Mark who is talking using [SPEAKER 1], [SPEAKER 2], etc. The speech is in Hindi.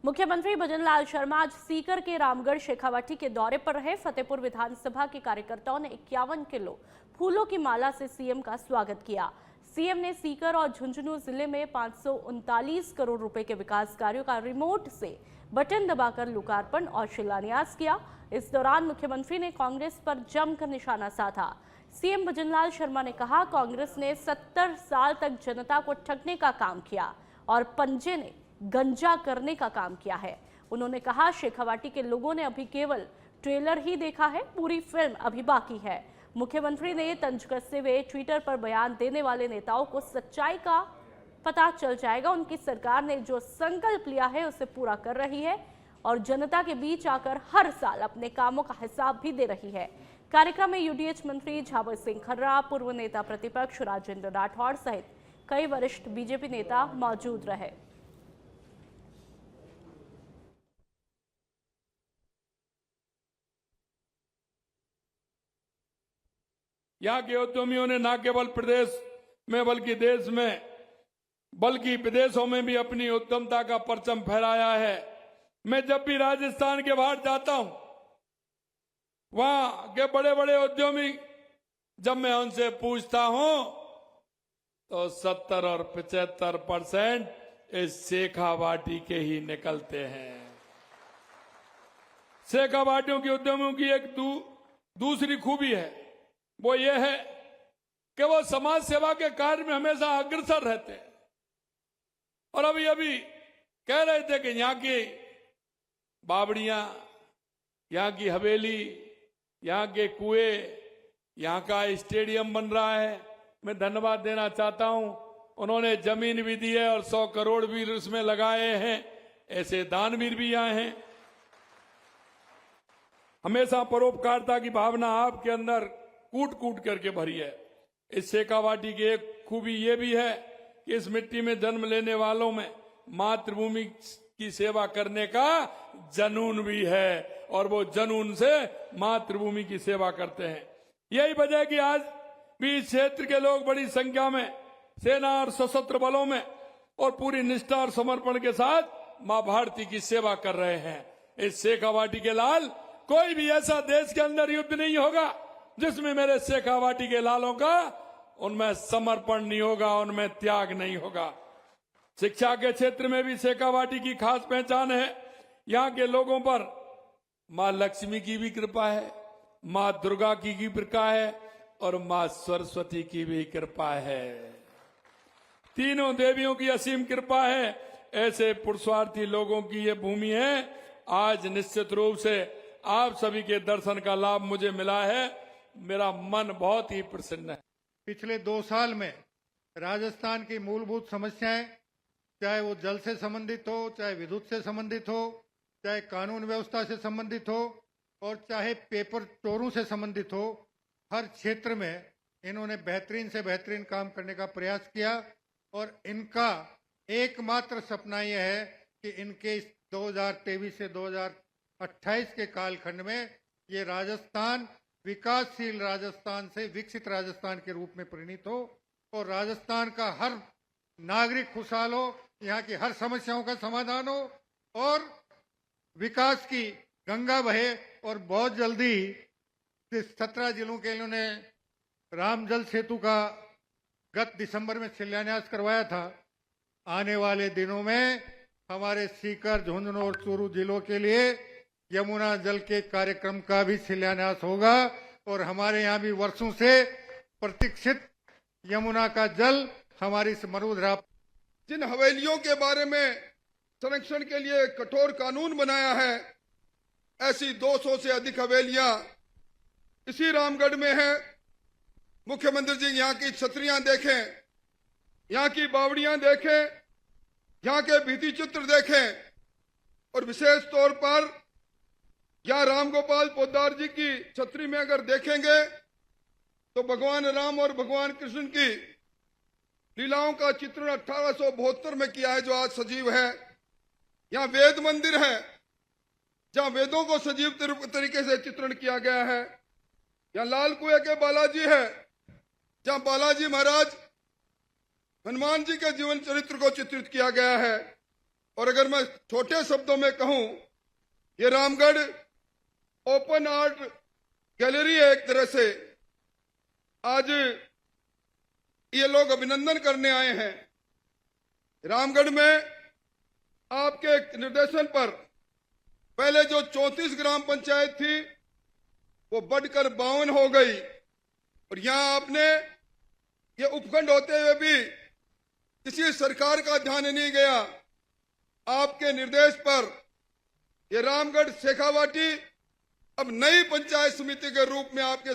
[SPEAKER 1] मुख्यमंत्री भजनलाल शर्मा आज सीकर के रामगढ़ शेखावाटी के दौरे पर रहे। फतेहपुर विधानसभा के कार्यकर्ताओं ने 51 किलो फूलों की माला से सीएम का स्वागत किया। सीएम ने सीकर और झुंझुनू जिले में 539 करोड़ रुपए के विकास कार्यों का रिमोट से बटन दबाकर लोकार्पण और शिलान्यास किया। इस दौरान मुख्यमंत्री ने कांग्रेस पर जमकर निशाना साधा। सीएम भजनलाल शर्मा ने कहा, कांग्रेस ने 70 साल तक जनता को ठगने का काम किया और पंजे ने गंजा करने का काम किया है। उन्होंने कहा, शेखावाटी के लोगों ने अभी केवल ट्रेलर ही देखा है, पूरी फिल्म अभी बाकी है। मुख्यमंत्री ने तंज कसते हुए ट्विटर पर बयान देने वाले नेताओं को सच्चाई का पता चल जाएगा। उनकी सरकार ने जो संकल्प लिया है उसे पूरा कर रही है और जनता के बीच आकर हर साल अपने कामों का हिसाब भी दे रही है। कार्यक्रम में यूडीएच मंत्री झावर सिंह खर्रा, पूर्व नेता प्रतिपक्ष राजेंद्र राठौड़ सहित कई वरिष्ठ बीजेपी नेता मौजूद रहे।
[SPEAKER 2] यहाँ के उद्यमियों ने न केवल प्रदेश में बल्कि देश में बल्कि विदेशों में भी अपनी उद्यमता का परचम फहराया है। मैं जब भी राजस्थान के बाहर जाता हूं, वहां के बड़े बड़े उद्यमी जब मैं उनसे पूछता हूं तो 70 और 75% इस शेखावाटी के ही निकलते हैं। शेखावाटियों के उद्यमियों की एक दूसरी खूबी है, वो ये है कि वो समाज सेवा के कार्य में हमेशा अग्रसर रहते हैं। और अभी अभी कह रहे थे कि यहाँ की बावड़ियां, यहाँ की हवेली, यहाँ के कुएं, यहाँ का स्टेडियम बन रहा है। मैं धन्यवाद देना चाहता हूं, उन्होंने जमीन भी दी है और 100 करोड़ भी उसमें लगाए हैं। ऐसे दानवीर भी यहाँ हैं। हमेशा परोपकारिता की भावना आपके अंदर कूट कूट करके भरी है। इस शेखावाटी की एक खूबी ये भी है कि इस मिट्टी में जन्म लेने वालों में मातृभूमि की सेवा करने का जनून भी है और वो जनून से मातृभूमि की सेवा करते हैं। यही वजह है कि आज भी इस क्षेत्र के लोग बड़ी संख्या में सेना और सशस्त्र बलों में और पूरी निष्ठा और समर्पण के साथ मां भारती की सेवा कर रहे हैं। इस शेखावाटी के लाल, कोई भी ऐसा देश के अंदर युद्ध नहीं होगा जिसमें मेरे शेखावाटी के लालों का उनमें समर्पण नहीं होगा, उनमें त्याग नहीं होगा। शिक्षा के क्षेत्र में भी शेखावाटी की खास पहचान है। यहाँ के लोगों पर मां लक्ष्मी की भी कृपा है, मां दुर्गा की भी कृपा है और मां सरस्वती की भी कृपा है। तीनों देवियों की असीम कृपा है। ऐसे पुरुषार्थी लोगों की ये भूमि है। आज निश्चित रूप से आप सभी के दर्शन का लाभ मुझे मिला है। मेरा मन बहुत ही प्रसन्न है।
[SPEAKER 3] पिछले 2 साल में राजस्थान की मूलभूत समस्याएं, चाहे वो जल से संबंधित हो, चाहे विद्युत से संबंधित हो, चाहे कानून व्यवस्था से संबंधित हो और चाहे पेपर चोरों से संबंधित हो, हर क्षेत्र में इन्होंने बेहतरीन से बेहतरीन काम करने का प्रयास किया। और इनका एकमात्र सपना यह है कि इनके 2023 से 2028 के कालखंड में ये राजस्थान विकासशील राजस्थान से विकसित राजस्थान के रूप में परिणित हो और राजस्थान का हर नागरिक खुशहाल हो, यहाँ की हर समस्याओं का समाधान हो और विकास की गंगा बहे। और बहुत जल्दी 17 जिलों के इन्होंने राम जल सेतु का गत दिसंबर में शिलान्यास करवाया था। आने वाले दिनों में हमारे सीकर, झुंझुनू और चूरू जिलों के लिए यमुना जल के कार्यक्रम का भी शिलान्यास होगा और हमारे यहाँ भी वर्षों से प्रतीक्षित यमुना का जल हमारी मरुधरा।
[SPEAKER 4] जिन हवेलियों के बारे में संरक्षण के लिए कठोर कानून बनाया है, ऐसी 200 से अधिक हवेलियां इसी रामगढ़ में है। मुख्यमंत्री जी यहाँ की छतरियां देखें, यहाँ की बावड़ियां देखें, यहाँ के भित्ति चित्र देखें और विशेष तौर पर यहाँ रामगोपाल पोद्दार जी की छतरी में अगर देखेंगे तो भगवान राम और भगवान कृष्ण की लीलाओं का चित्रण 1872 में किया है, जो आज सजीव है। यहाँ वेद मंदिर है जहाँ वेदों को सजीव तरीके से चित्रण किया गया है। यहाँ लाल कुएं के बालाजी है जहाँ बालाजी महाराज हनुमान जी के जीवन चरित्र को चित्रित किया गया है। और अगर मैं छोटे शब्दों में कहूं, ये रामगढ़ ओपन आर्ट गैलरी है एक तरह से। आज ये लोग अभिनंदन करने आए हैं। रामगढ़ में आपके निर्देशन पर पहले जो 34 ग्राम पंचायत थी वो बढ़कर 52 हो गई, और यहां आपने ये उपखंड होते हुए भी किसी सरकार का ध्यान नहीं गया। आपके निर्देश पर ये रामगढ़ शेखावाटी अब नई पंचायत समिति के रूप में आपके